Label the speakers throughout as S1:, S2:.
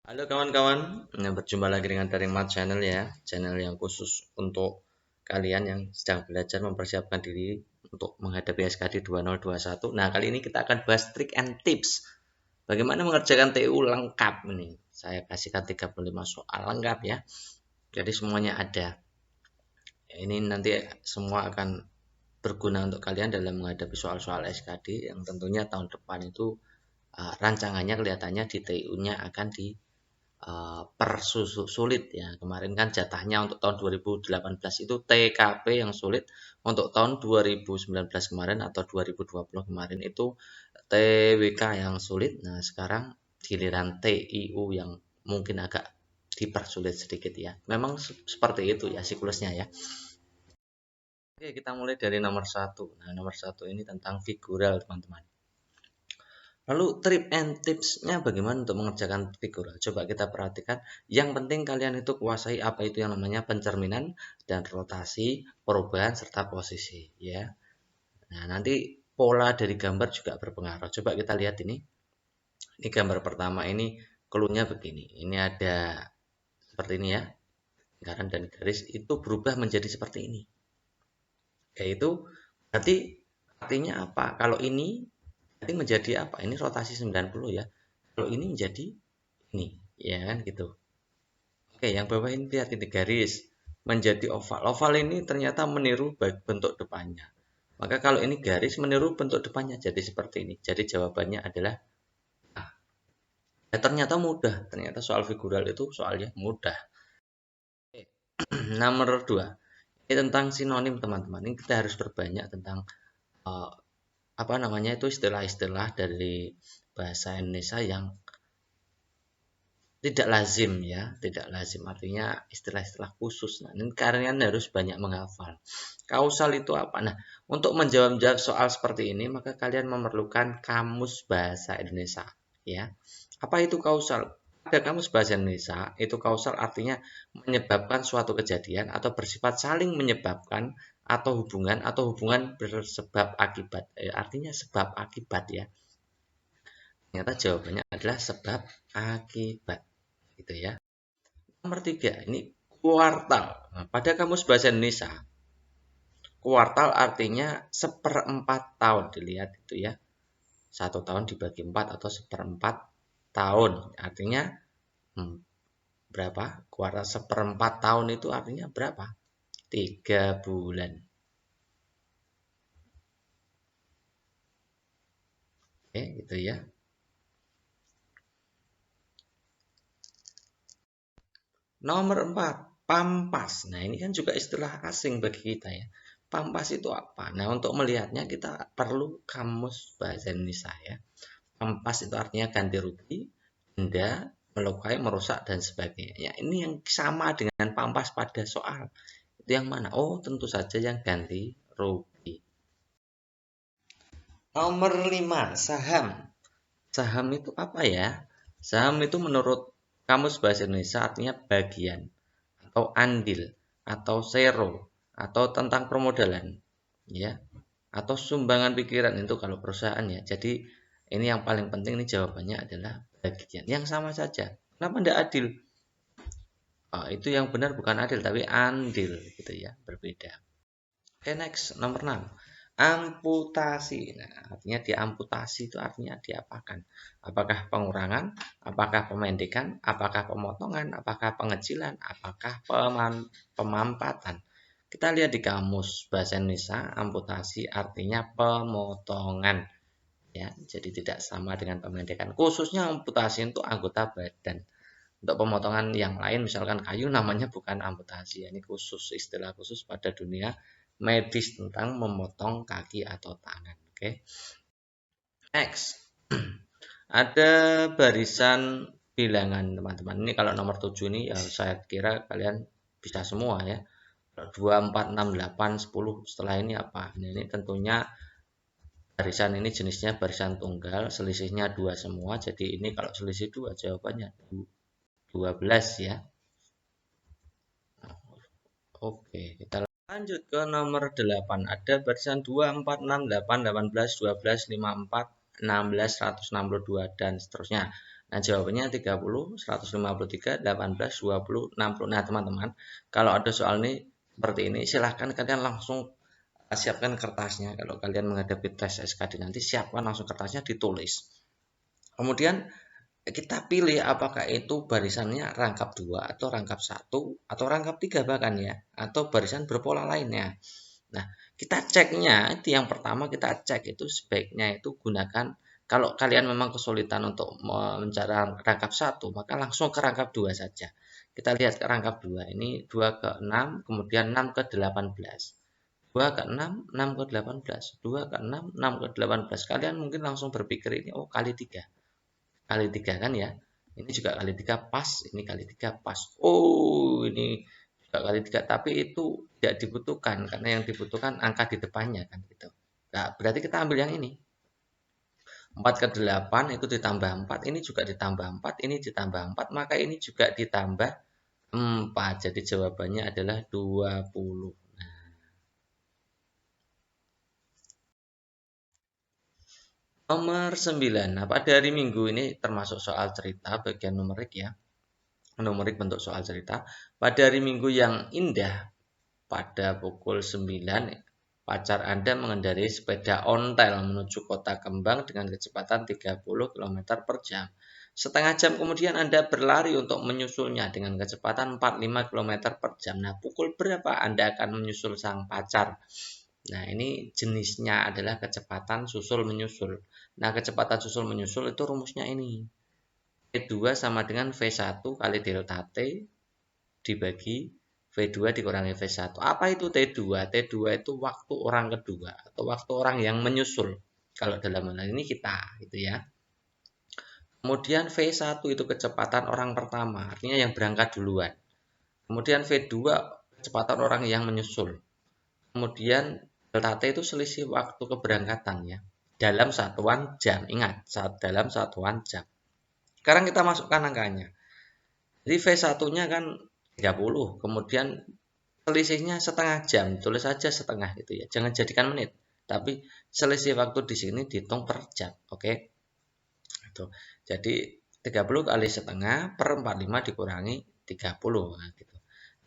S1: Halo kawan-kawan, berjumpa lagi dengan dari Mat Channel ya, channel yang khusus untuk kalian yang sedang belajar mempersiapkan diri untuk menghadapi SKD 2021. Nah, kali ini kita akan bahas trik and tips bagaimana mengerjakan TU lengkap ini. Saya kasihkan 35 soal lengkap ya. Jadi semuanya ada. Ini nanti semua akan berguna untuk kalian dalam menghadapi soal-soal SKD yang tentunya tahun depan itu rancangannya kelihatannya di TU-nya akan sulit ya. Kemarin kan jatahnya untuk tahun 2018 itu TKP yang sulit, untuk tahun 2019 kemarin atau 2020 kemarin itu TWK yang sulit. Nah, sekarang giliran TIU yang mungkin agak dipersulit sedikit ya. Memang seperti itu ya siklusnya ya. Oke, kita mulai dari nomor satu. Nah, nomor satu ini tentang figural, teman-teman. Lalu trip and tipsnya bagaimana untuk mengerjakan figural? Coba kita perhatikan. Yang penting kalian itu kuasai apa itu yang namanya pencerminan dan rotasi, perubahan serta posisi, ya. Nah, nanti pola dari gambar juga berpengaruh. Coba kita lihat ini. Ini gambar pertama ini clue-nya begini. Ini ada seperti ini ya. Lingkaran dan garis itu berubah menjadi seperti ini. Yaitu berarti artinya apa? Kalau ini berarti menjadi apa? Ini rotasi 90 ya. Kalau ini menjadi ini, ya kan gitu. Oke, yang bawah ini lihat ini garis menjadi oval. Oval ini ternyata meniru bentuk depannya. Maka kalau ini garis meniru bentuk depannya jadi seperti ini. Jadi jawabannya adalah A. Ya, ternyata mudah. Ternyata soal figural itu soalnya mudah. Oke. Nomor 2. Ini tentang sinonim teman-teman. Ini kita harus berbanyak tentang uh, apa namanya itu istilah-istilah dari bahasa Indonesia yang tidak lazim ya, tidak lazim artinya istilah-istilah khusus. Nah, ini kalian harus banyak menghafal. Kausal itu apa? Nah, untuk menjawab soal seperti ini, maka kalian memerlukan kamus bahasa Indonesia, ya. Apa itu kausal? Pada kamus bahasa Indonesia, itu kausal artinya menyebabkan suatu kejadian atau bersifat saling menyebabkan atau hubungan bersebab akibat. Artinya sebab akibat ya. Ternyata jawabannya adalah sebab akibat gitu ya. Nomor 3, ini kuartal. Nah, pada kamus bahasa Indonesia, kuartal artinya seperempat tahun. Dilihat itu ya. 1 tahun dibagi 4 atau seperempat tahun. Artinya berapa? Kuartal seperempat tahun itu artinya berapa? 3 bulan. Oke, gitu ya. Nomor 4, pampas. Nah, ini kan juga istilah asing bagi kita ya. Pampas itu apa? Nah, untuk melihatnya kita perlu kamus bahasa Indonesia ya. Pampas itu artinya ganti rugi, denda, melukai, merusak, dan sebagainya. Ya, ini yang sama dengan pampas pada soal. Itu yang mana? Oh, tentu saja yang ganti rugi. Nomor 5, saham. Saham itu apa ya? Saham itu menurut Kamus Bahasa Indonesia artinya bagian atau andil atau sero atau tentang permodalan ya, atau sumbangan pikiran itu kalau perusahaan ya. Jadi ini yang paling penting, ini jawabannya adalah bagian. Yang sama saja. Kenapa tidak adil? Oh, itu yang benar bukan adil tapi andil gitu ya, berbeda. Oke, next nomor 6. Amputasi. Nah, artinya diamputasi itu artinya diapakan? Apakah pengurangan? Apakah pemendekan? Apakah pemotongan? Apakah pengecilan? Apakah pemampatan? Kita lihat di kamus bahasa Indonesia, amputasi artinya pemotongan. Ya, jadi tidak sama dengan pemendekan. Khususnya amputasi untuk anggota badan. Untuk pemotongan yang lain, misalkan kayu, namanya bukan amputasi. Ini khusus, istilah khusus pada dunia medis tentang memotong kaki atau tangan. Oke. Next. Ada barisan bilangan, teman-teman. Ini kalau nomor 7 ini ya saya kira kalian bisa semua ya. 2, 4, 6, 8, 10. Setelah ini apa? Ini tentunya barisan ini jenisnya barisan tunggal, selisihnya 2 semua. Jadi ini kalau selisih 2 jawabannya 12 ya. Oke, kita lanjut ke nomor 8. Ada barisan 2, 4, 6, 8, 18, 12, 54, 16, 162 dan seterusnya. Nah, jawabannya 30, 153, 18, 20, 60. Nah, teman-teman, kalau ada soal ini seperti ini, silahkan kalian langsung siapkan kertasnya. Kalau kalian menghadapi tes SKD nanti, siapkan langsung kertasnya, ditulis. Kemudian kita pilih apakah itu barisannya rangkap 2 atau rangkap 1 atau rangkap 3 bahkan ya, atau barisan berpola lainnya. Nah, kita ceknya itu yang pertama kita cek itu sebaiknya itu gunakan, kalau kalian memang kesulitan untuk mencari rangkap 1, maka langsung ke rangkap 2 saja. Kita lihat ke rangkap 2. Ini 2 ke 6, kemudian 6 ke 18. 2 ke 6, 6 ke 18. 2 ke 6, 6 ke 18. Kalian mungkin langsung berpikir ini oh kali 3. Kali 3 kan ya. Ini juga kali 3 pas, ini kali 3 pas. Oh, ini juga kali 3, tapi itu tidak dibutuhkan karena yang dibutuhkan angka di depannya kan gitu. Nah, berarti kita ambil yang ini. 4 ke 8 itu ditambah 4, ini juga ditambah 4, ini ditambah 4, maka ini juga ditambah 4. Jadi jawabannya adalah 20. Nomor 9. Nah, pada hari Minggu ini termasuk soal cerita bagian numerik ya. Numerik bentuk soal cerita. Pada hari Minggu yang indah, pada pukul 9, pacar Anda mengendarai sepeda ontel menuju kota Kembang dengan kecepatan 30 km per jam. Setengah jam kemudian Anda berlari untuk menyusulnya dengan kecepatan 45 km per jam. Nah, pukul berapa Anda akan menyusul sang pacar? Nah, ini jenisnya adalah kecepatan susul menyusul. Nah, kecepatan susul menyusul itu rumusnya ini. V2 sama dengan V1 kali delta T dibagi V2 dikurangi V1. Apa itu T2? T2 itu waktu orang kedua atau waktu orang yang menyusul. Kalau dalam hal ini kita, gitu ya. Kemudian V1 itu kecepatan orang pertama, artinya yang berangkat duluan. Kemudian V2 kecepatan orang yang menyusul. Kemudian delta T itu selisih waktu keberangkatan ya. Dalam satuan jam, ingat, dalam satuan jam. Sekarang kita masukkan angkanya. Jadi V1-nya kan 30, kemudian selisihnya setengah jam, tulis saja setengah gitu ya. Jangan jadikan menit, tapi selisih waktu di sini dihitung per jam, oke? Itu. Jadi 30 kali setengah per 45 dikurangi 30, nah, gitu.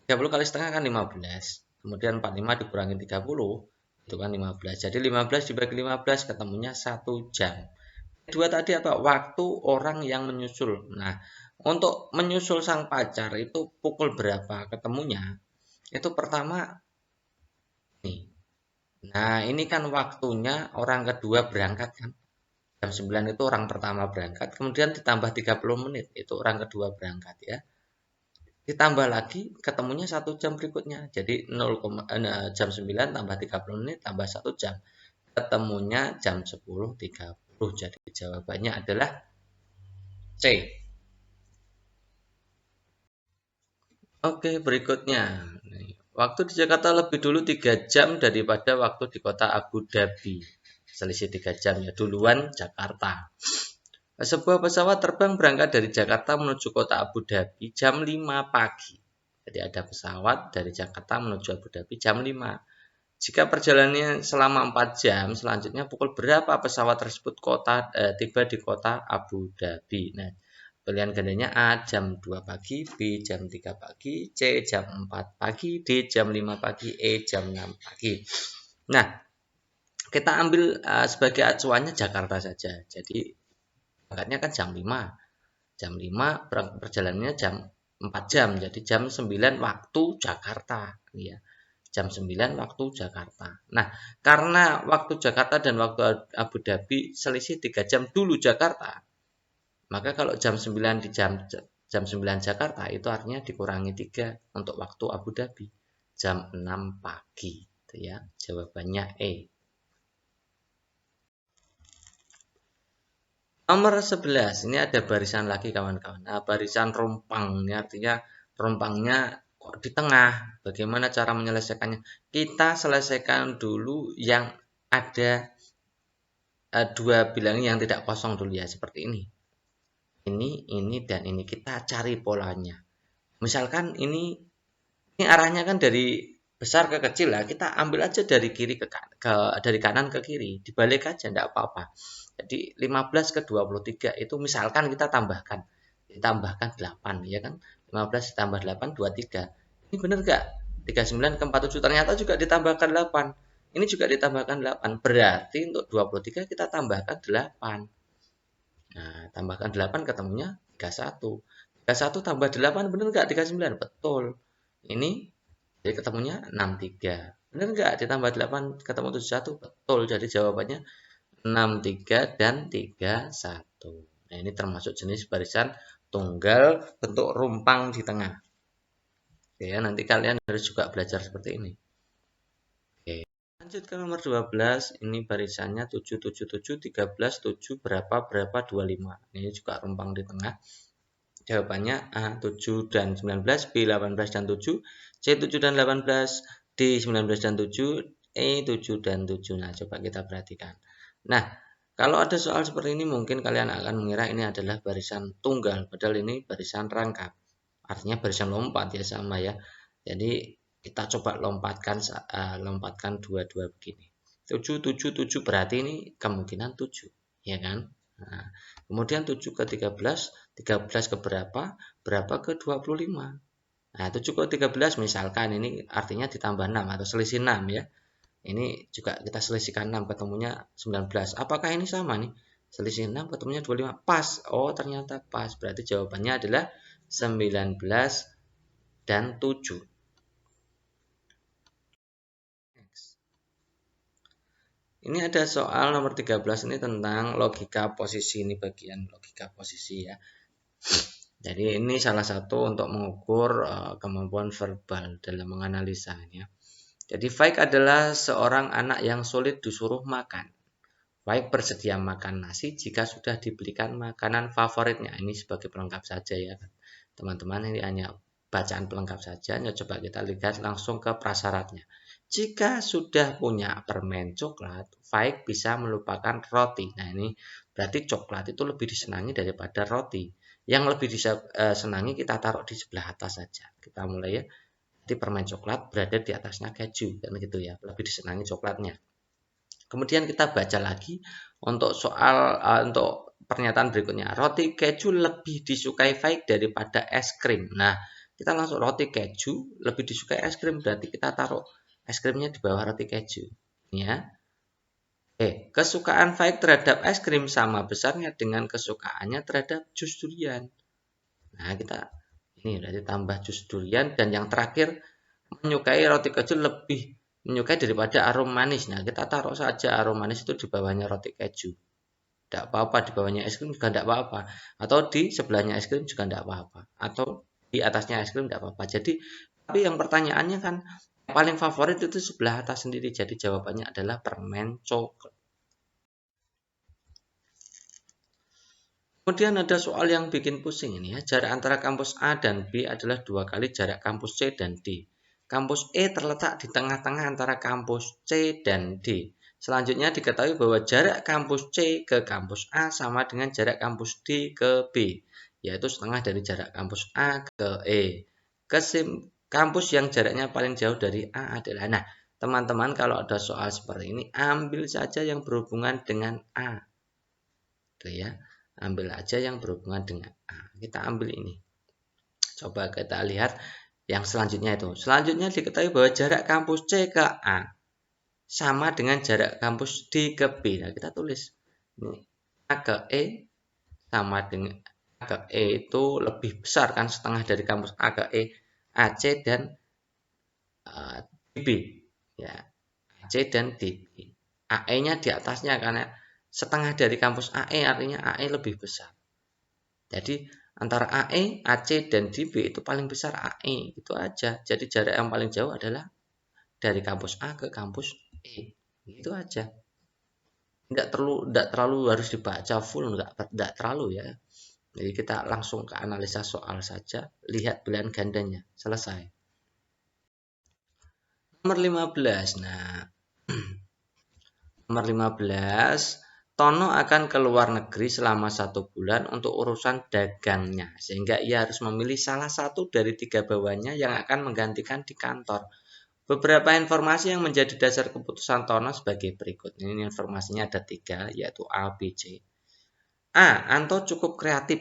S1: 30 kali setengah kan 15. Kemudian 45 dikurangi 30 itu kan 15. Jadi 15 dibagi 15 ketemunya 1 jam. Kedua tadi apa? Waktu orang yang menyusul. Nah, untuk menyusul sang pacar itu pukul berapa ketemunya? Itu pertama nih. Nah, ini kan waktunya orang kedua berangkat kan. Jam 9 itu orang pertama berangkat, kemudian ditambah 30 menit itu orang kedua berangkat ya. Ditambah lagi ketemunya 1 jam berikutnya. Jadi jam 9 tambah 30 menit tambah 1 jam. Ketemunya jam 10.30. Jadi jawabannya adalah C. Oke, berikutnya. Waktu di Jakarta lebih dulu 3 jam daripada waktu di kota Abu Dhabi. Selisih 3 jam ya, duluan Jakarta. Sebuah pesawat terbang berangkat dari Jakarta menuju kota Abu Dhabi jam 5 pagi. Jadi ada pesawat dari Jakarta menuju Abu Dhabi jam 5. Jika perjalanannya selama 4 jam, selanjutnya pukul berapa pesawat tersebut tiba di kota Abu Dhabi. Nah, pilihan gandanya A jam 2 pagi, B jam 3 pagi, C jam 4 pagi, D jam 5 pagi, E jam 6 pagi. Nah, kita ambil sebagai acuannya Jakarta saja. Jadi berangkatnya kan jam 5. Jam 5 perjalanannya jam 4 jam. Jadi jam 9 waktu Jakarta ya. Jam 9 waktu Jakarta. Nah, karena waktu Jakarta dan waktu Abu Dhabi selisih 3 jam dulu Jakarta. Maka kalau jam 9 di jam 9 Jakarta itu artinya dikurangi 3 untuk waktu Abu Dhabi. Jam 6 pagi itu ya. Jawabannya E. Nomor 11, ini ada barisan lagi kawan-kawan. Nah, barisan rompang, ini artinya rompangnya kok di tengah. Bagaimana cara menyelesaikannya? Kita selesaikan dulu yang ada dua bilangan yang tidak kosong dulu ya, seperti ini. Ini, dan ini. Kita cari polanya. Misalkan ini arahnya kan dari besar ke kecil lah, kita ambil aja dari kiri dari kanan ke kiri, dibalik aja enggak apa-apa. Jadi 15 ke 23 itu misalkan kita ditambahkan 8 ya kan. 15 ditambah 8 23. Ini benar enggak? 39 ke 47 ternyata juga ditambahkan 8. Ini juga ditambahkan 8. Berarti untuk 23 kita tambahkan 8. Nah, tambahkan 8 ketemunya 31. 31 tambah 8 benar enggak 39? Betul. Ini jadi ketemunya 63. Benar enggak ditambah 8 ketemu 71? Betul. Jadi jawabannya 63 dan 31. Nah, ini termasuk jenis barisan tunggal bentuk rumpang di tengah. Oke, ya, nanti kalian harus juga belajar seperti ini. Oke. Lanjut ke nomor 12. Ini barisannya 7, 7, 7, 13, 7, berapa, 25. Ini juga rumpang di tengah. Jawabannya A 7 dan 19, B 18 dan 7, C 7 dan 18, D 19 dan 7, E 7 dan 7. Nah, coba kita perhatikan. Nah, kalau ada soal seperti ini mungkin kalian akan mengira ini adalah barisan tunggal, padahal ini barisan rangkap. Artinya barisan lompat ya sama ya. Jadi kita coba lompatkan dua-dua begini. 7, 7, 7 berarti ini kemungkinan 7, ya kan? Nah, kemudian 7 ke 13, 13 ke berapa? Berapa ke 25. Nah, 7 ke 13 misalkan ini artinya ditambah 6 atau selisih 6 ya. Ini juga kita selisihkan 6 ketemunya 19. Apakah ini sama nih? Selisih 6 ketemunya 25. Pas. Oh, ternyata pas. Berarti jawabannya adalah 19 dan 7. Ini ada soal nomor 13 ini tentang logika posisi. Ini bagian logika posisi ya. Jadi ini salah satu untuk mengukur kemampuan verbal dalam menganalisa ya. Jadi Faik adalah seorang anak yang sulit disuruh makan. Faik bersedia makan nasi jika sudah dibelikan makanan favoritnya. Ini sebagai pelengkap saja ya. Teman-teman ini hanya bacaan pelengkap saja. Nah, coba kita lihat langsung ke prasyaratnya. Jika sudah punya permen coklat, Faik bisa melupakan roti. Nah, ini berarti coklat itu lebih disenangi daripada roti. Yang lebih disenangi kita taruh di sebelah atas saja. Kita mulai ya. Di permen coklat berada di atasnya keju, kan gitu ya. Lebih disenangi coklatnya. Kemudian kita baca lagi untuk soal untuk pernyataan berikutnya. Roti keju lebih disukai Faik daripada es krim. Nah, kita langsung roti keju lebih disukai es krim, berarti kita taruh es krimnya di bawah roti keju. Ya. Kesukaan Faik terhadap es krim sama besarnya dengan kesukaannya terhadap jus durian. Nah, kita ini berarti tambah jus durian, dan yang terakhir menyukai roti keju lebih menyukai daripada arum manis. Nah, kita taruh saja arum manis itu di bawahnya roti keju. Tidak apa-apa, di bawahnya es krim juga tidak apa-apa. Atau di sebelahnya es krim juga tidak apa-apa. Atau di atasnya es krim tidak apa-apa. Jadi, tapi yang pertanyaannya kan paling favorit itu sebelah atas sendiri. Jadi jawabannya adalah permen coklat. Kemudian ada soal yang bikin pusing ini ya. Jarak antara kampus A dan B adalah 2 kali jarak kampus C dan D. Kampus E terletak di tengah-tengah antara kampus C dan D. Selanjutnya diketahui bahwa jarak kampus C ke kampus A sama dengan jarak kampus D ke B, yaitu setengah dari jarak kampus A ke E. Kampus yang jaraknya paling jauh dari A adalah. Nah, teman-teman kalau ada soal seperti ini, ambil saja yang berhubungan dengan A. Tuh ya, ambil aja yang berhubungan dengan A. Kita ambil ini. Coba kita lihat yang selanjutnya itu. Selanjutnya diketahui bahwa jarak kampus C ke A sama dengan jarak kampus D ke B. Nah, kita tulis ini A ke E sama dengan A ke E itu lebih besar kan, setengah dari kampus A ke E, AC dan DB ya, AC dan DB. AE-nya di atasnya karena setengah dari kampus AE, artinya AE lebih besar. Jadi antara AE, AC dan DB itu paling besar AE, itu aja. Jadi jarak yang paling jauh adalah dari kampus A ke kampus itu aja. Tidak terlalu harus dibaca full, enggak terlalu ya. Jadi kita langsung ke analisa soal saja, lihat pilihan gandanya, selesai. Nomor 15. Nah, nomor 15, Tono akan ke luar negeri selama 1 bulan untuk urusan dagangnya, sehingga ia harus memilih salah satu dari 3 bawahannya yang akan menggantikan di kantor. Beberapa informasi yang menjadi dasar keputusan Tono sebagai berikut. Ini informasinya ada 3, yaitu A, B, C. A. Anto cukup kreatif.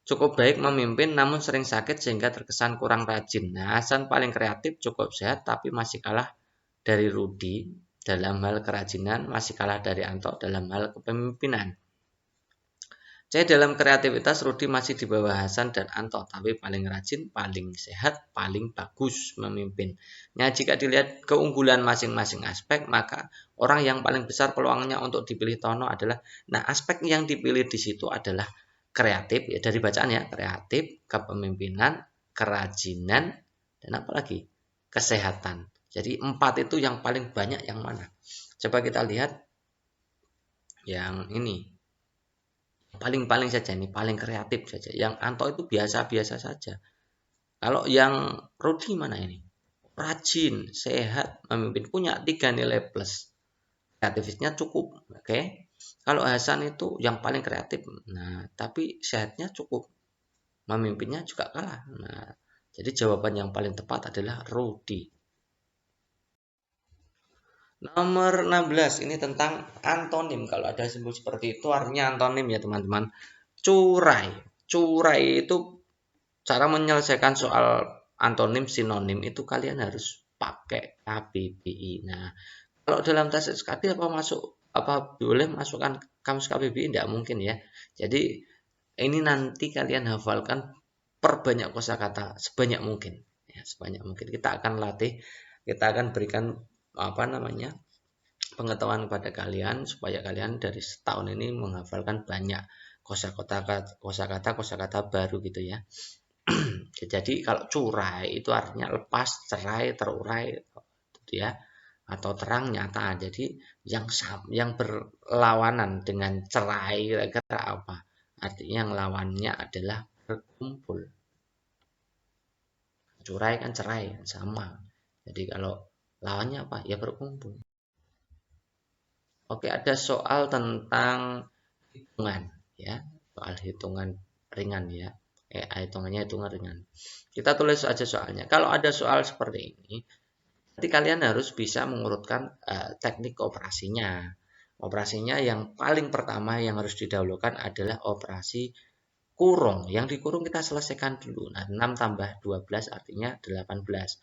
S1: Cukup baik memimpin namun sering sakit sehingga terkesan kurang rajin. Nah, Hasan paling kreatif, cukup sehat tapi masih kalah dari Rudi dalam hal kerajinan, masih kalah dari Anto dalam hal kepemimpinan. C. Dalam kreativitas Rudi masih di bawah Hasan dan Anto, tapi paling rajin, paling sehat, paling bagus memimpin. Nah, jika dilihat keunggulan masing-masing aspek, maka orang yang paling besar peluangnya untuk dipilih Tono adalah, nah aspek yang dipilih di situ adalah kreatif, ya dari bacaan ya, kreatif, kepemimpinan, kerajinan, dan apa lagi? Kesehatan. Jadi 4 itu yang paling banyak yang mana? Coba kita lihat yang ini. Paling-paling saja ini, paling kreatif saja. Yang Anto itu biasa-biasa saja. Kalau yang Rudi mana ini? Rajin, sehat, memimpin, punya 3 nilai plus. Kreativitasnya cukup, oke. Kalau Hasan itu yang paling kreatif, nah tapi sehatnya cukup, memimpinnya juga kalah. Nah, jadi jawaban yang paling tepat adalah Rudi. Nomor 16 ini tentang antonim. Kalau ada simbol seperti itu artinya antonim ya teman-teman. Curai. Curai itu cara menyelesaikan soal antonim sinonim itu kalian harus pakai KBBI. Nah, kalau dalam tes SKD apa boleh masukkan kamus KBBI? Tidak mungkin ya. Jadi ini nanti kalian hafalkan perbanyak kosakata sebanyak mungkin. Ya, sebanyak mungkin kita akan latih, kita akan berikan pengetahuan kepada kalian supaya kalian dari setahun ini menghafalkan banyak kosakata baru gitu ya. Jadi kalau curai itu artinya lepas, cerai, terurai gitu ya, atau terang nyata. Jadi yang berlawanan dengan cerai kira-kira apa? Artinya yang lawannya adalah berkumpul. Curai kan cerai sama. Jadi kalau lawannya apa? Ya berkumpul. Oke, ada soal tentang hitungan ya, soal hitungan ringan ya. Hitungannya hitungan ringan. Kita tulis aja soalnya. Kalau ada soal seperti ini, nanti kalian harus bisa mengurutkan teknik operasinya. Operasinya yang paling pertama yang harus didahulukan adalah operasi kurung. Yang dikurung kita selesaikan dulu. Nah, 6 tambah 12 artinya 18.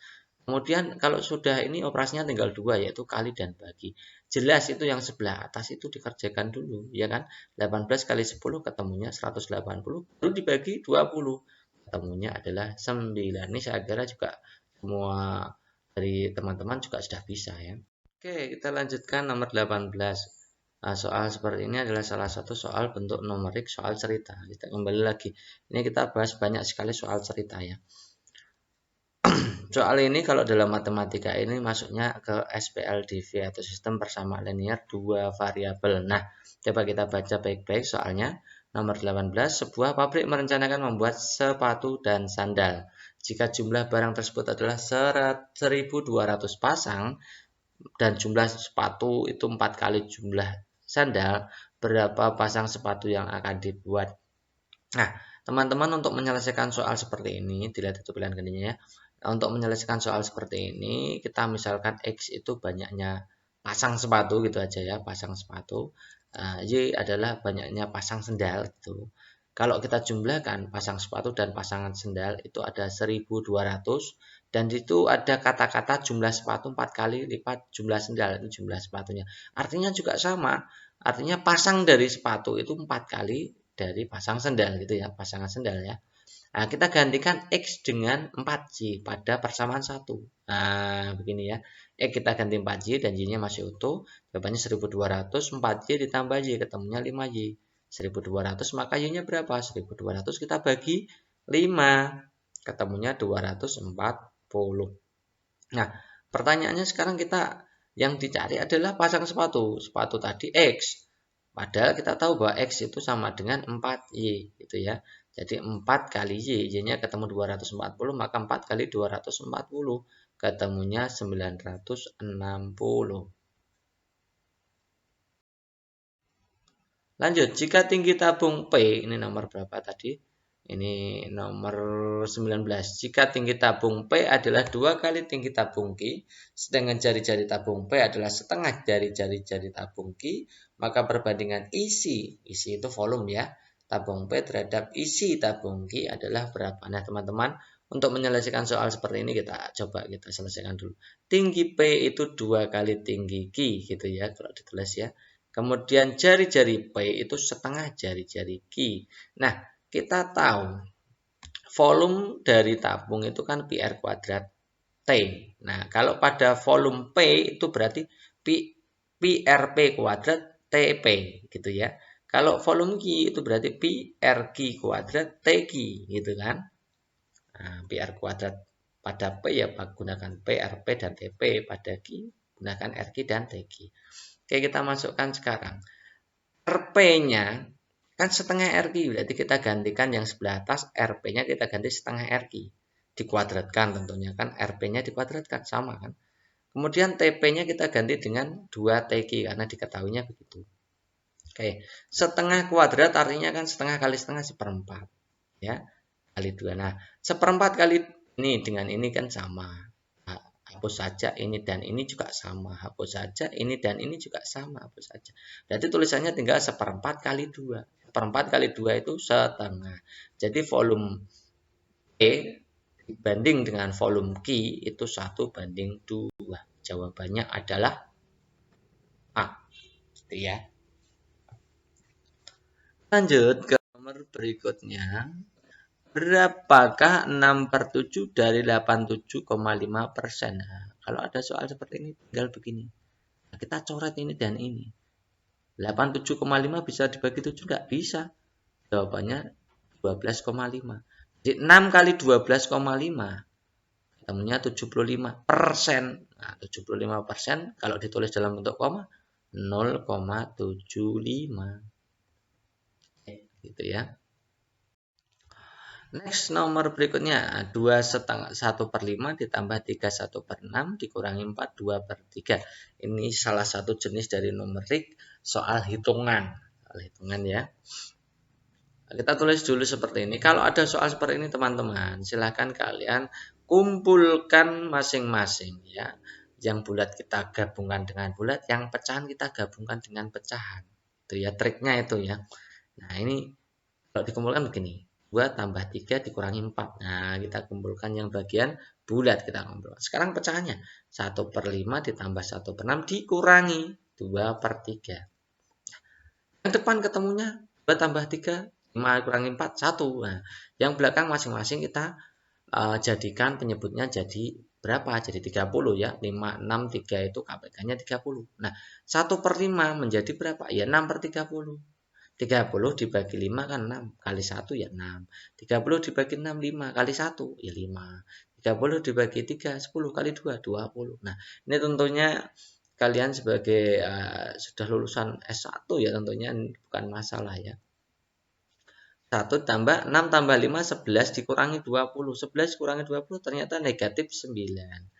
S1: Kemudian kalau sudah ini operasinya tinggal 2 yaitu kali dan bagi. Jelas itu yang sebelah atas itu dikerjakan dulu, ya kan? 18 kali 10 ketemunya 180, baru dibagi 20. Ketemunya adalah 9. Ini saya kira juga semua dari teman-teman juga sudah bisa ya. Oke, kita lanjutkan nomor 18. Nah, soal seperti ini adalah salah satu soal bentuk numerik soal cerita. Kita kembali lagi. Ini kita bahas banyak sekali soal cerita ya. Soal ini kalau dalam matematika ini masuknya ke SPLDV atau sistem persamaan linear 2 variabel. Nah, coba kita baca baik-baik soalnya. Nomor 18, sebuah pabrik merencanakan membuat sepatu dan sandal. Jika jumlah barang tersebut adalah 1.200 pasang dan jumlah sepatu itu 4 kali jumlah sandal, berapa pasang sepatu yang akan dibuat? Nah, teman-teman untuk menyelesaikan soal seperti ini, dilihat itu pilihan gantinya ya. Untuk menyelesaikan soal seperti ini, kita misalkan X itu banyaknya pasang sepatu gitu aja ya, pasang sepatu. Y adalah banyaknya pasang sendal gitu. Kalau kita jumlahkan pasang sepatu dan pasangan sendal itu ada 1.200 dan itu ada kata-kata jumlah sepatu 4 kali lipat jumlah sendal, itu jumlah sepatunya. Artinya juga sama, artinya pasang dari sepatu itu 4 kali dari pasang sendal gitu ya, pasangan sendal ya. Nah, kita gantikan X dengan 4Y pada persamaan 1. Nah, begini ya. X kita ganti 4Y dan Y-nya masih utuh. Jawabannya 1.200, 4Y ditambah Y, ketemunya 5Y. 1.200, maka Y-nya berapa? 1.200 kita bagi 5. Ketemunya 240. Nah, pertanyaannya sekarang kita yang dicari adalah pasang sepatu. Sepatu tadi X. Padahal kita tahu bahwa X itu sama dengan 4Y gitu ya. Jadi 4 kali Y, Y-nya ketemu 240, maka 4 kali 240, ketemunya 960. Lanjut, jika tinggi tabung P, ini nomor berapa tadi? Ini nomor 19. Jika tinggi tabung P adalah 2 kali tinggi tabung Q, sedangkan jari-jari tabung P adalah setengah dari jari-jari tabung Q, maka perbandingan isi itu volume ya, tabung P terhadap isi tabung Q adalah berapa? Nah teman-teman, untuk menyelesaikan soal seperti ini kita selesaikan dulu. Tinggi P itu 2 kali tinggi Q gitu ya, kalau ditulis ya. Kemudian jari-jari P itu setengah jari-jari Q. Nah, kita tahu volume dari tabung itu kan PR kuadrat T. Nah, kalau pada volume P itu berarti PRP kuadrat TP gitu ya. Kalau volume Q itu berarti PRQ kuadrat TQ gitu kan. Nah, PR kuadrat pada P ya gunakan PRP dan TP, pada Q gunakan RQ dan TQ. Oke, kita masukkan sekarang. RP-nya kan setengah RQ, berarti kita gantikan yang sebelah atas, RP-nya kita ganti setengah RQ. Dikuadratkan tentunya kan, RP-nya dikuadratkan, sama kan. Kemudian TP-nya kita ganti dengan 2TQ, karena diketahuinya begitu. Oke, setengah kuadrat artinya kan setengah kali setengah seperempat. Ya, kali 2. Nah, seperempat kali ini dengan ini kan sama. Hapus saja ini dan ini juga sama, hapus saja ini dan ini juga sama, hapus saja. Berarti tulisannya tinggal seperempat kali 2. Seperempat kali 2 itu setengah. Jadi volume E dibanding dengan volume Q itu 1:2. Jawabannya adalah A. Gitu ya. Lanjut ke nomor berikutnya. Berapakah 6/7 dari 87,5%? Nah, kalau ada soal seperti ini tinggal begini. Nah, kita coret ini dan ini. 87,5 bisa dibagi 7 enggak? Bisa. Jawabannya 12,5. Jadi 6 kali 12,5 ketemunya 75%. Nah, 75% kalau ditulis dalam bentuk koma 0,75. Gitu ya. Next, nomor berikutnya 2,1/5 ditambah 3,1/6 dikurangi 4, 2/3. Ini salah satu jenis dari numerik soal hitungan. Soal hitungan ya. Kita tulis dulu seperti ini. Kalau ada soal seperti ini teman-teman, silahkan kalian kumpulkan masing-masing ya. Yang bulat kita gabungkan dengan bulat, yang pecahan kita gabungkan dengan pecahan. Itu ya triknya itu ya. Nah, ini kalau dikumpulkan begini. 2 tambah 3 dikurangi 4. Nah, kita kumpulkan yang bagian bulat kita kumpulkan. Sekarang pecahannya 1/5 ditambah 1/6 dikurangi 2/3. Yang depan ketemunya 2 tambah 3, 5 kurangi 4, 1. Nah, yang belakang masing-masing kita jadikan penyebutnya jadi berapa? Jadi 30 ya. 5, 6, 3 itu KPK-nya 30. Nah, 1/5 menjadi berapa? Ya 6/30. 30 dibagi 5 kan 6, kali 1 ya 6. 30 dibagi 6, 5, kali 1 ya 5. 30 dibagi 3, 10, kali 2, 20. Nah, ini tentunya kalian sebagai sudah lulusan S1 ya tentunya bukan masalah ya. 1 tambah 6 tambah 5, 11 dikurangi 20. 11 kurangi 20 ternyata negatif 9.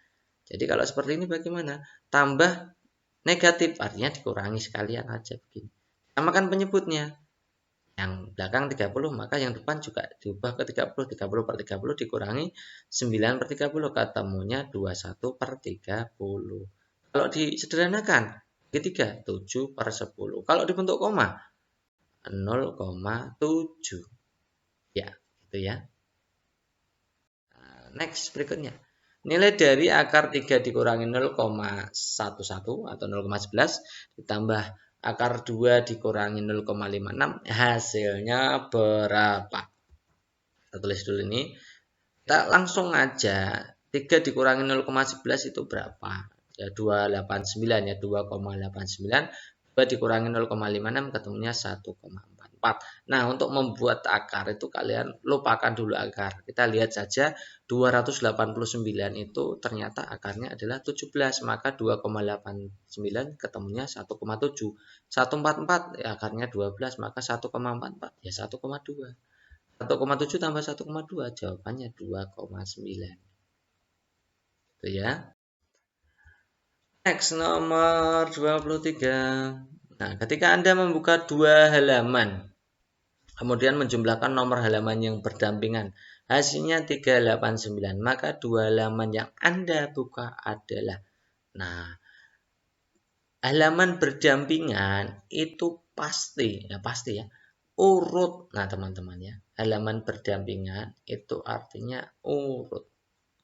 S1: Jadi kalau seperti ini bagaimana? Tambah negatif, artinya dikurangi sekalian aja begini. Samakan penyebutnya. Yang belakang 30, maka yang depan juga diubah ke 30. 30/30 dikurangi 9/30, ketemunya 21/30. Kalau disederhanakan, ketiga 7/10. Kalau dibentuk koma, 0,7. Ya, gitu ya. Next, berikutnya. Nilai dari akar 3 dikurangi 0,11 atau 0,11 ditambah akar 2 dikurangi 0,56, hasilnya berapa? Kita tulis dulu ini. Kita langsung aja 3 dikurangi 0,11 itu berapa? Ya 289 ya, 2,89. 2 dikurangi 0,56 ketemunya 1,44. Nah, untuk membuat akar itu kalian lupakan dulu akar. Kita lihat saja 289 itu ternyata akarnya adalah 17, maka 2,89 ketemunya 1,7. 144 ya, akarnya 12, maka 1,44 ya 1,2. 1,7 tambah 1,2 jawabannya 2,9. Itu ya. Next, nomor 23. Nah, ketika Anda membuka dua halaman Kemudian menjumlahkan nomor halaman yang berdampingan. Hasilnya 389. Maka dua halaman yang Anda buka adalah. Nah, halaman berdampingan itu pasti ya. Urut. Nah, teman-teman ya. Halaman berdampingan itu artinya urut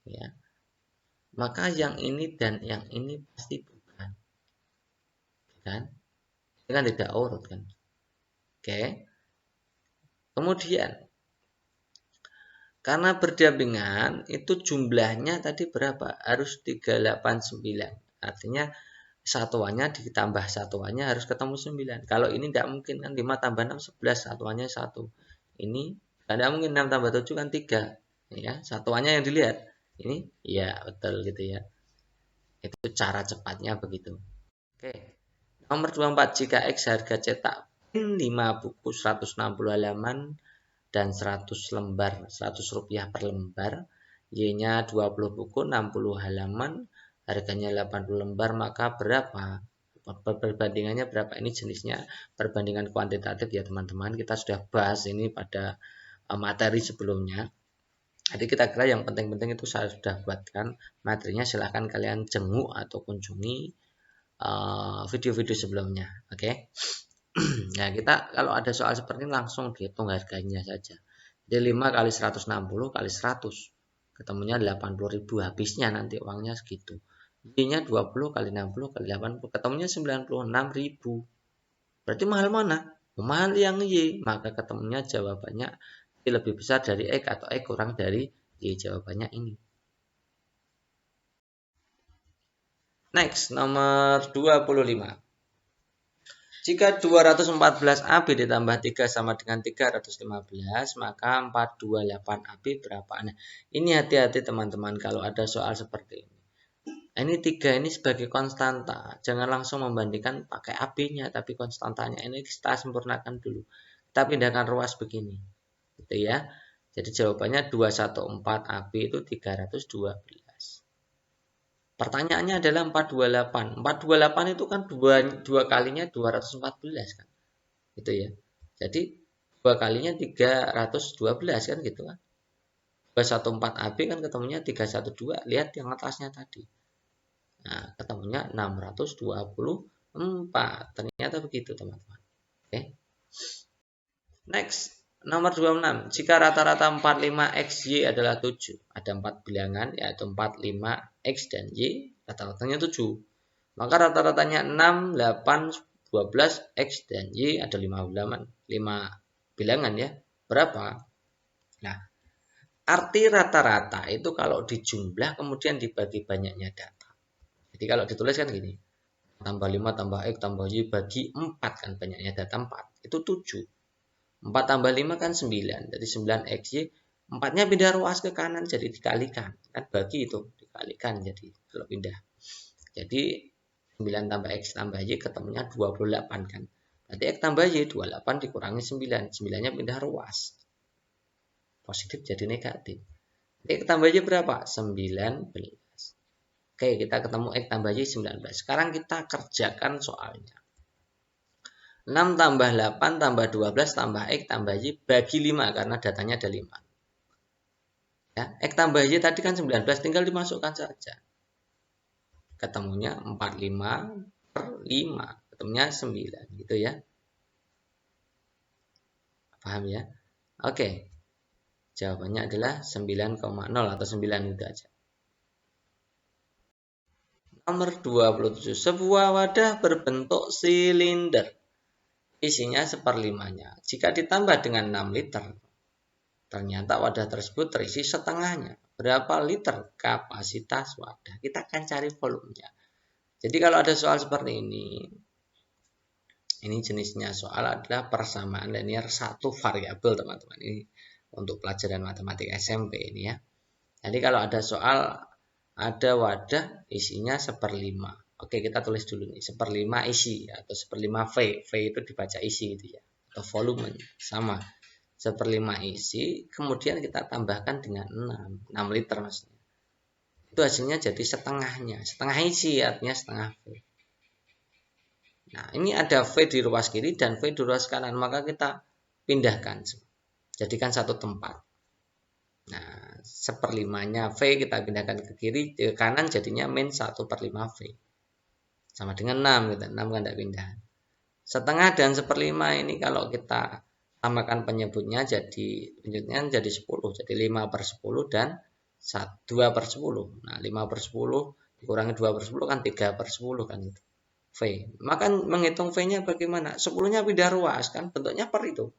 S1: ya. Maka yang ini dan yang ini pasti bukan. Kan? Ini kan tidak urut kan. Oke. Kemudian karena berdampingan itu jumlahnya tadi berapa? Harus 389. Artinya satuannya ditambah satuannya harus ketemu 9. Kalau ini tidak mungkin kan 5 tambah 6 11, satuannya 1. Ini tidak mungkin 6 tambah 7 kan 3. Ya, satuannya yang dilihat. Ini ya betul gitu ya. Itu cara cepatnya begitu. Oke. Nomor 24, jika X harga cetak 5 buku 160 halaman dan 100 lembar, 100 rupiah per lembar, Y-nya 20 buku 60 halaman, harganya 80 lembar, maka berapa? Perbandingannya berapa? Ini jenisnya perbandingan kuantitatif ya teman-teman. Kita sudah bahas ini pada materi sebelumnya. Jadi kita kira yang penting-penting itu saya sudah buatkan materinya, silahkan kalian jenguk atau kunjungi video-video sebelumnya. Oke. Nah, kita kalau ada soal seperti ini langsung dihitung harganya saja. Jadi 5 kali 160 kali 100 ketemunya 80.000, habisnya nanti uangnya segitu. Y-nya 20 kali 60 kali 80 ketemunya 96.000. Berarti mahal mana? Mahal yang Y, maka ketemunya jawabannya Y lebih besar dari X atau X kurang dari Y, jawabannya ini. Next, nomor 25. Jika 214 AB ditambah 3 sama dengan 315, maka 428 AB berapa? Nah, ini hati-hati teman-teman kalau ada soal seperti ini. Ini 3 ini sebagai konstanta. Jangan langsung membandingkan pakai AB-nya, tapi konstantanya ini kita sempurnakan dulu. Kita pindahkan ruas begini. Gitu ya. Jadi jawabannya 214 AB itu 312. Pertanyaannya adalah 428. 428 itu kan dua kalinya 214 kan. Gitu ya. Jadi dua kalinya 312 kan gitu kan. 214 AB kan ketemunya 312. Lihat yang atasnya tadi. Nah, ketemunya 624. Ternyata begitu teman-teman. Oke. Next, nomor 26. Jika rata-rata 45XY adalah 7. Ada 4 bilangan yaitu 45X dan Y. Rata-ratanya 7. Maka rata-ratanya 6, 8, 12, X dan Y ada 5 bilangan ya. Berapa? Nah, arti rata-rata itu kalau dijumlah kemudian dibagi banyaknya data. Jadi kalau ditulis kan gini. Tambah 5 tambah X tambah Y bagi 4 kan banyaknya data 4. Itu 7. 4 tambah 5 kan 9. Jadi 9XY. 4-nya pindah ruas ke kanan jadi dikalikan. Kan bagi itu dikalikan jadi kalau pindah. Jadi 9 tambah X tambah Y ketemunya 28 kan. Berarti X tambah Y 28 dikurangi 9. 9-nya pindah ruas. Positif jadi negatif. X tambah Y berapa? 19. Oke, kita ketemu X tambah Y 19. Sekarang kita kerjakan soalnya. 6 tambah 8 tambah 12 tambah X tambah Y bagi 5 karena datanya ada 5. Ya, X tambah Y tadi kan 19 tinggal dimasukkan saja. Ketemunya 45 per 5. Ketemunya 9 gitu ya. Paham ya? Oke. Jawabannya adalah 9,0 atau 9 itu aja. Nomor 27. Sebuah wadah berbentuk silinder. Isinya seperlimanya. Jika ditambah dengan 6 liter, ternyata wadah tersebut terisi setengahnya. Berapa liter kapasitas wadah? Kita akan cari volumenya. Jadi kalau ada soal seperti ini jenisnya soal adalah persamaan linear satu variabel teman-teman. Ini untuk pelajaran matematika SMP ini ya. Jadi kalau ada soal ada wadah isinya 1/5. Oke, kita tulis dulu nih 1/5 isi atau 1/5 V. V itu dibaca isi gitu ya. Atau volume sama. 1/5 isi, kemudian kita tambahkan dengan 6 liter maksudnya. Itu hasilnya jadi setengahnya. Setengah isi artinya setengah V. Nah, ini ada V di ruas kiri dan V di ruas kanan, maka kita pindahkan, jadikan satu tempat. Nah, 1/5-nya V kita pindahkan ke kiri, ke kanan jadinya min 1/5 V. Sama dengan 6, gitu. 6 kan tidak pindah. Setengah dan 1/5 ini kalau kita tambahkan penyebutnya jadi 10. Jadi 5/10 dan 2/10. Nah, 5/10 dikurangi 2/10 kan 3/10 kan itu. V. Maka menghitung V-nya bagaimana? 10-nya pindah ruas kan bentuknya per itu.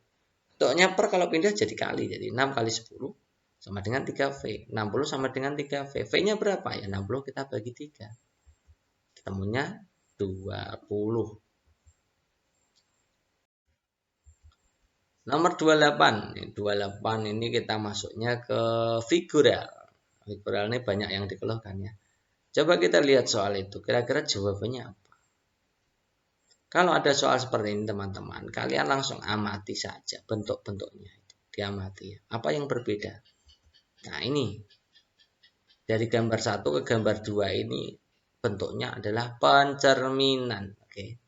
S1: Bentuknya per kalau pindah jadi kali. Jadi 6 kali 10 sama dengan 3V. 60 sama dengan 3V. V-nya berapa? Ya 60 kita bagi 3. Ketemunya 20. Nomor 28. 28 ini kita masuknya ke figural. Figural ini banyak yang dikeluhkan ya. Coba kita lihat soal itu. Kira-kira jawabannya apa? Kalau ada soal seperti ini teman-teman, kalian langsung amati saja bentuk-bentuknya. Diamati ya. Apa yang berbeda? Nah ini. Dari gambar 1 ke gambar 2 ini bentuknya adalah pencerminan. Oke.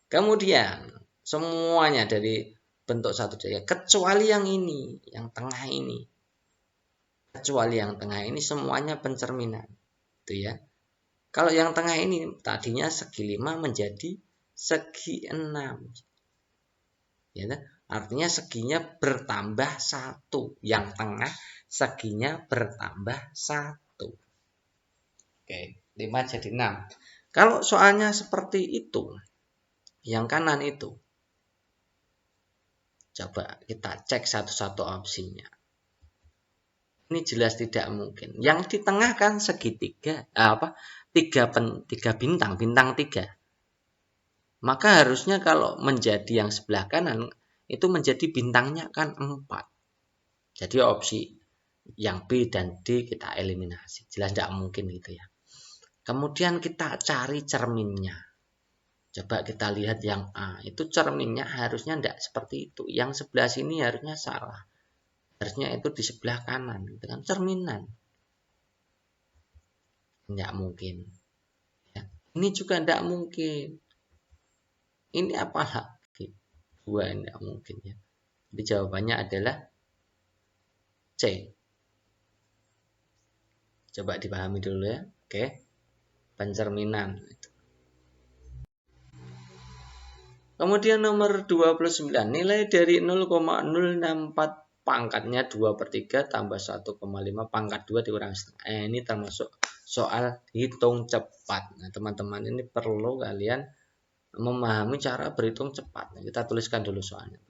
S1: Kemudian semuanya dari bentuk satu saja, kecuali yang ini, yang tengah ini. Kecuali yang tengah ini semuanya pencerminan. Itu ya. Kalau yang tengah ini tadinya segi 5 menjadi segi 6. Ya, artinya seginya bertambah 1. Yang tengah seginya bertambah 1. Oke, 5 jadi 6. Kalau soalnya seperti itu, yang kanan itu, coba kita cek satu-satu opsinya. Ini jelas tidak mungkin. Yang di tengah kan segitiga, tiga bintang 3. Maka harusnya kalau menjadi yang sebelah kanan itu menjadi bintangnya kan 4. Jadi opsi yang B dan D kita eliminasi. Jelas tidak mungkin gitu ya. Kemudian kita cari cerminnya. Coba kita lihat yang A. Itu cerminnya harusnya tidak seperti itu. Yang sebelah sini harusnya salah. Harusnya itu di sebelah kanan. Itu kan cerminan. Tidak mungkin. Ya. Ini juga tidak mungkin. Ini apalagi? 2 tidak mungkin ya. Jadi jawabannya adalah C. Coba dipahami dulu ya. Oke. Pencerminan. Kemudian nomor 29. Nilai dari 0,064 pangkatnya 2/3 tambah 1,5 pangkat 2 dikurangi setengah. Ini termasuk soal hitung cepat. Nah, teman-teman ini perlu kalian memahami cara berhitung cepat. Nah, kita tuliskan dulu soalnya.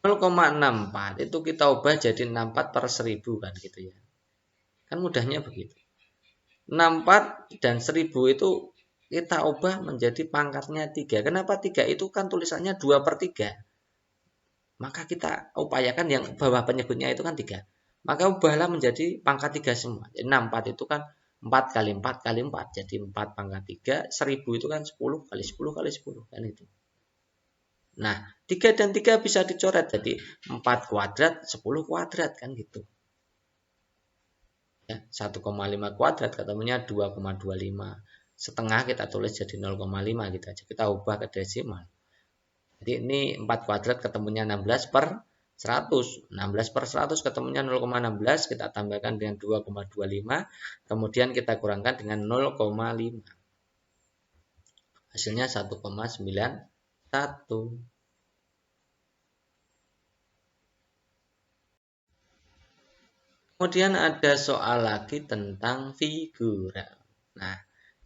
S1: 0,64 itu kita ubah jadi 64/1000 kan gitu ya. Kan mudahnya begitu. 64 dan 1000 itu kita ubah menjadi pangkatnya 3. Kenapa 3? Itu kan tulisannya 2/3. Maka kita upayakan yang bawah penyebutnya itu kan 3. Maka ubahlah menjadi pangkat 3 semua. Jadi 64 itu kan 4 kali 4 kali 4. Jadi 4 pangkat 3. 1000 itu kan 10 kali 10 kali 10. Kan itu. Nah, 3 dan 3 bisa dicoret. Jadi 4 kuadrat, 10 kuadrat. Kan gitu. Ya, 1,5 kuadrat ketemunya 2,25. Setengah kita tulis jadi 0,5 gitu aja. Kita ubah ke desimal. Jadi ini 4 kuadrat ketemunya 16/100. 16/100 ketemunya 0,16. Kita tambahkan dengan 2,25. Kemudian kita kurangkan dengan 0,5. Hasilnya 1,91. Kemudian ada soal lagi tentang figural. Nah,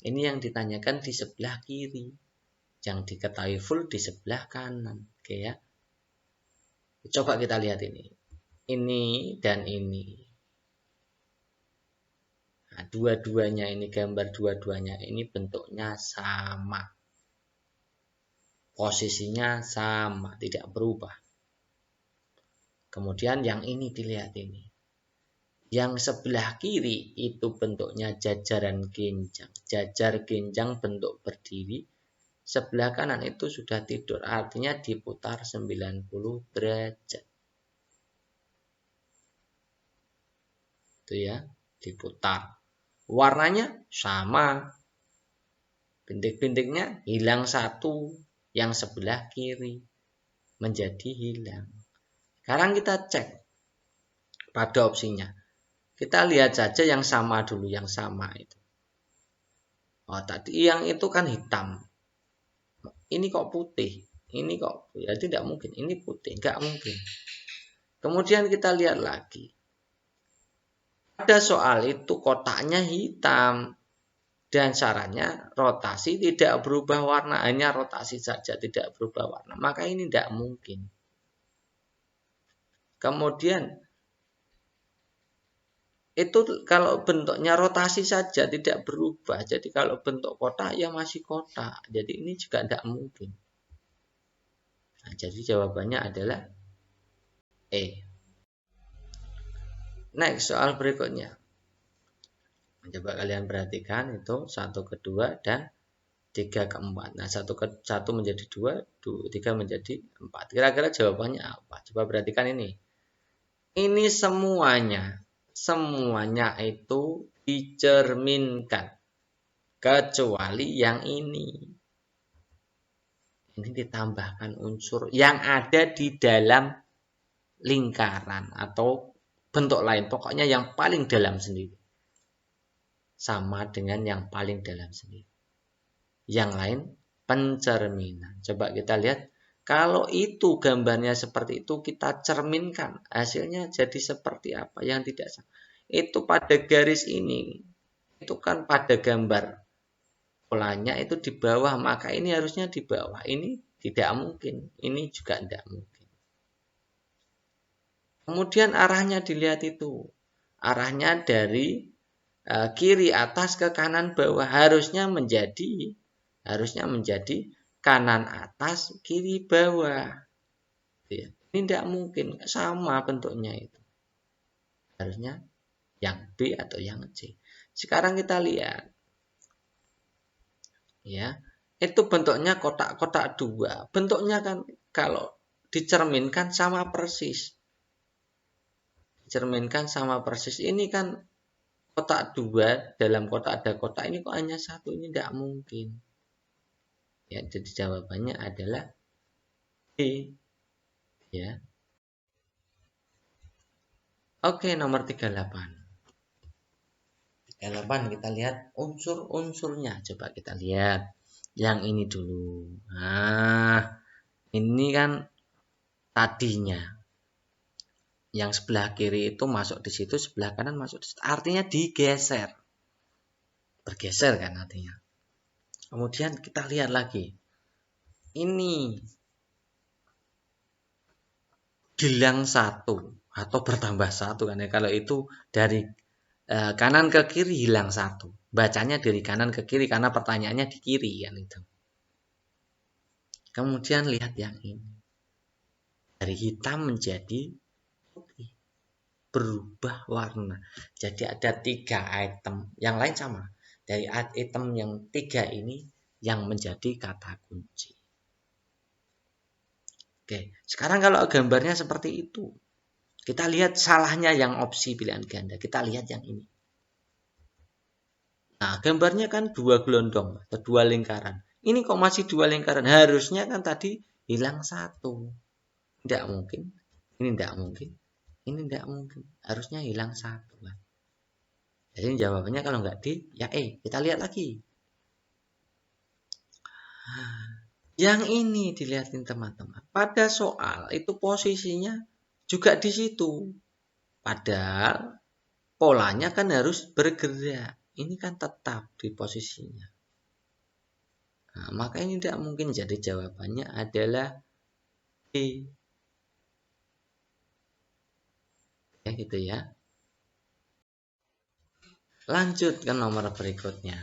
S1: ini yang ditanyakan di sebelah kiri. Yang diketahui full di sebelah kanan. Oke ya. Coba kita lihat ini. Ini dan ini. Nah, dua-duanya ini gambar dua-duanya ini bentuknya sama. Posisinya sama, tidak berubah. Kemudian yang ini dilihat ini. Yang sebelah kiri itu bentuknya jajaran genjang. Jajar genjang bentuk berdiri. Sebelah kanan itu sudah tidur, artinya diputar 90 derajat. Itu ya, diputar. Warnanya sama. Bintik-bintiknya hilang satu, yang sebelah kiri. menjadi hilang. Sekarang kita cek pada opsinya. Kita lihat saja yang sama dulu, yang sama itu. Oh, tadi yang itu kan hitam. Ini kok putih? Ini kok ya tidak mungkin. Ini putih, nggak mungkin. Kemudian kita lihat lagi. Pada soal itu kotaknya hitam. Dan syaratnya rotasi tidak berubah warna. Hanya rotasi saja tidak berubah warna. Maka ini tidak mungkin. Kemudian itu kalau bentuknya rotasi saja tidak berubah. Jadi kalau bentuk kotak ya masih kotak. Jadi ini juga tidak mungkin. Nah, jadi jawabannya adalah E. Next, soal berikutnya. Coba kalian perhatikan itu 1 ke 2 dan 3 ke 4. Nah, 1 menjadi 2, 3 menjadi 4. Kira-kira jawabannya apa? Coba perhatikan ini. Ini semuanya itu dicerminkan kecuali yang ini ditambahkan unsur yang ada di dalam lingkaran atau bentuk lain, pokoknya yang paling dalam sendiri sama dengan yang paling dalam sendiri, yang lain pencerminan. Coba kita lihat, kalau itu gambarnya seperti itu, kita cerminkan, hasilnya jadi seperti apa? Yang tidak sama. Itu pada garis ini, itu kan pada gambar polanya itu di bawah, maka ini harusnya di bawah. Ini tidak mungkin, ini juga tidak mungkin. Kemudian arahnya dilihat itu, arahnya dari kiri atas ke kanan bawah, harusnya menjadi kanan atas kiri bawah. Ini tidak mungkin, sama bentuknya itu. Harusnya yang B atau yang C. Sekarang kita lihat. Ya, itu bentuknya kotak-kotak 2. Bentuknya kan kalau dicerminkan sama persis. Dicerminkan sama persis. Ini kan kotak 2, dalam kotak ada kotak, ini kok hanya 1, ini tidak mungkin. Ya, jadi jawabannya adalah B. Ya. Oke, nomor 38. 38 kita lihat unsur-unsurnya. Coba kita lihat yang ini dulu. Nah, ini kan tadinya. Yang sebelah kiri itu masuk di situ, sebelah kanan masuk di situ. Artinya digeser. Bergeser kan artinya. Kemudian kita lihat lagi. Ini hilang 1 atau bertambah 1 kan ya. Kalau itu dari kanan ke kiri hilang 1. Bacanya dari kanan ke kiri karena pertanyaannya di kiri kan itu. Kemudian lihat yang ini. Dari hitam menjadi putih. Berubah warna. Jadi ada 3 item. Yang lain sama. Dari item yang 3 ini yang menjadi kata kunci. Oke, sekarang kalau gambarnya seperti itu. Kita lihat salahnya yang opsi pilihan ganda. Kita lihat yang ini. Nah, gambarnya kan 2 gelondong atau 2 lingkaran. Ini kok masih 2 lingkaran? Harusnya kan tadi hilang 1. Tidak mungkin. Ini tidak mungkin. Ini tidak mungkin. Harusnya hilang 1 kan. Jadi jawabannya kalau nggak D, ya E. Kita lihat lagi. Yang ini dilihatin teman-teman. Pada soal itu posisinya juga di situ. Padahal polanya kan harus bergerak. Ini kan tetap di posisinya. Nah, maka ini tidak mungkin, jadi jawabannya adalah B. Ya gitu ya. Lanjut ke nomor berikutnya.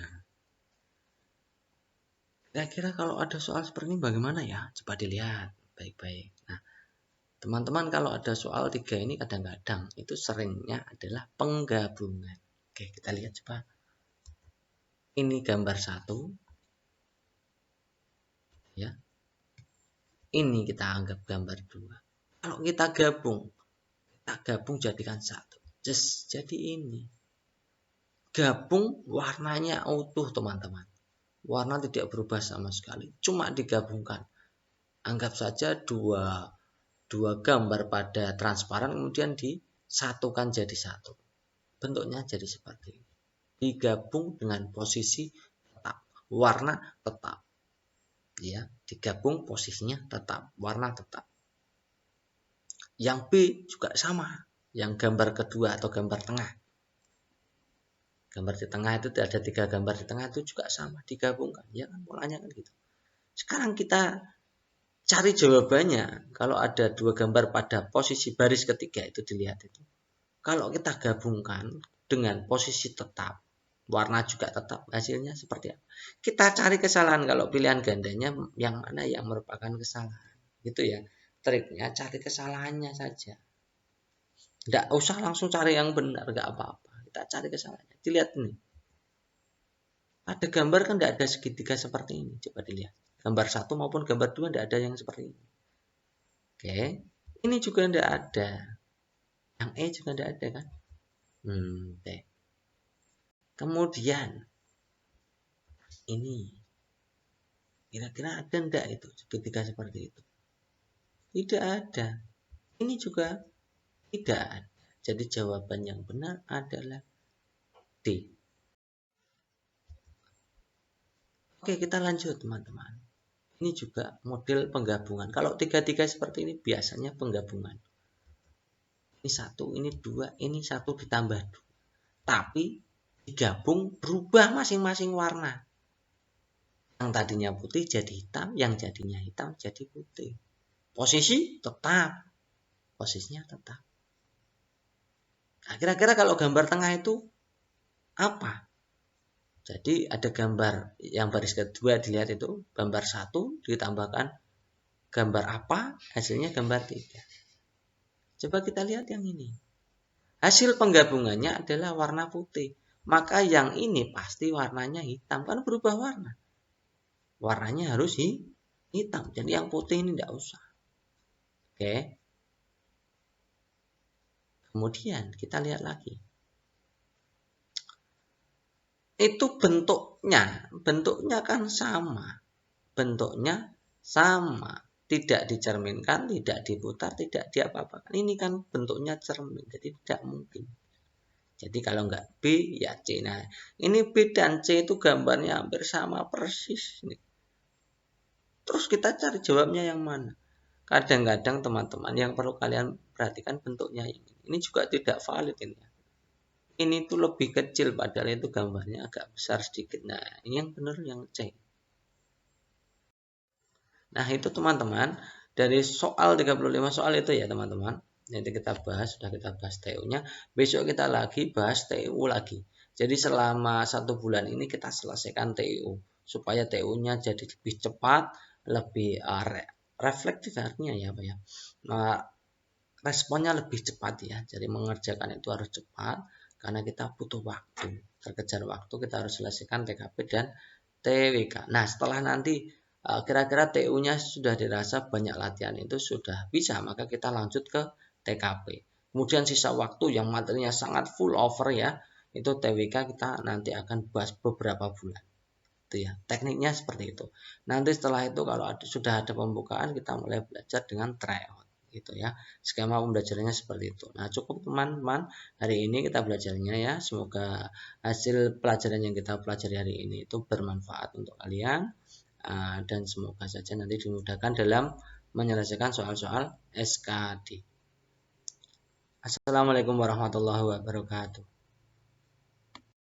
S1: Kira-kira kalau ada soal seperti ini bagaimana ya? Coba dilihat baik-baik. Nah, teman-teman kalau ada soal 3 ini kadang-kadang itu seringnya adalah penggabungan. Oke, kita lihat coba. Ini gambar 1. Ya. Ini kita anggap gambar 2. Kalau kita gabung jadikan 1. Jadi ini. Gabung warnanya utuh teman-teman. Warna tidak berubah sama sekali. Cuma digabungkan. Anggap saja dua gambar pada transparan kemudian disatukan jadi satu. Bentuknya jadi seperti ini. Digabung dengan posisi tetap, warna tetap. Ya, digabung posisinya tetap, warna tetap. Yang B juga sama, yang gambar kedua atau gambar tengah. Gambar di tengah itu ada 3 gambar di tengah itu juga sama, digabungkan. Ya kan polanya kan gitu. Sekarang kita cari jawabannya. Kalau ada 2 gambar pada posisi baris ketiga itu dilihat itu. Kalau kita gabungkan dengan posisi tetap, warna juga tetap, hasilnya seperti apa? Kita cari kesalahan kalau pilihan gandanya yang mana yang merupakan kesalahan. Gitu ya. Triknya cari kesalahannya saja. Nggak usah langsung cari yang benar, nggak apa-apa. Kita cari kesalahannya. Dilihat ini. Ada gambar kan nggak ada segitiga seperti ini. Coba dilihat. Gambar 1 maupun gambar 2 nggak ada yang seperti ini. Oke. Ini juga nggak ada. Yang E juga nggak ada kan. Oke. Kemudian ini kira-kira ada enggak itu segitiga seperti itu? Tidak ada. Ini juga tidak ada. Jadi jawaban yang benar adalah D. Oke, kita lanjut teman-teman. Ini juga model penggabungan. Kalau tiga-tiga seperti ini biasanya penggabungan. Ini 1, ini 2, ini 1 ditambah 2. Tapi digabung berubah masing-masing warna. Yang tadinya putih jadi hitam, yang jadinya hitam jadi putih. Posisi tetap. Posisinya tetap. Nah, kira-kira kalau gambar tengah itu apa? Jadi ada gambar yang baris kedua dilihat itu, gambar 1 ditambahkan gambar apa, hasilnya gambar 3. Coba kita lihat yang ini. Hasil penggabungannya adalah warna putih. Maka yang ini pasti warnanya hitam, kan berubah warna. Warnanya harus hitam, jadi yang putih ini tidak usah. Oke. Kemudian kita lihat lagi. Itu bentuknya kan sama. Bentuknya sama. Tidak dicerminkan, tidak diputar, tidak diapa-apakan. Ini kan bentuknya cermin, jadi tidak mungkin. Jadi kalau nggak B, ya C. Nah, ini B dan C itu gambarnya hampir sama persis. Terus kita cari jawabnya yang mana? Kadang-kadang teman-teman yang perlu kalian perhatikan bentuknya ini. Ini juga tidak valid ini. Ini tuh lebih kecil padahal itu gambarnya agak besar sedikit. Nah, ini yang benar yang C. Nah, itu teman-teman dari soal 35 soal itu ya teman-teman. Nanti kita bahas, sudah kita bahas TU-nya. Besok kita lagi bahas TU lagi. Jadi selama 1 bulan ini kita selesaikan TU supaya TU-nya jadi lebih cepat, lebih reflektif artinya ya Pak ya. Nah, responnya lebih cepat ya. Jadi mengerjakan itu harus cepat karena kita butuh waktu. Terkejar waktu kita harus selesaikan TKP dan TWK. Nah, setelah nanti kira-kira TU-nya sudah dirasa banyak latihan itu sudah bisa, maka kita lanjut ke TKP. Kemudian sisa waktu yang materinya sangat full over ya, itu TWK kita nanti akan bahas beberapa bulan. Itu ya, tekniknya seperti itu. Nanti setelah itu kalau sudah ada pembukaan kita mulai belajar dengan tryout gitu ya. Skema pembelajarannya seperti itu. Nah, cukup teman-teman, hari ini kita belajarnya ya. Semoga hasil pelajaran yang kita pelajari hari ini itu bermanfaat untuk kalian. Dan semoga saja nanti dimudahkan dalam menyelesaikan soal-soal SKD. Assalamualaikum warahmatullahi wabarakatuh.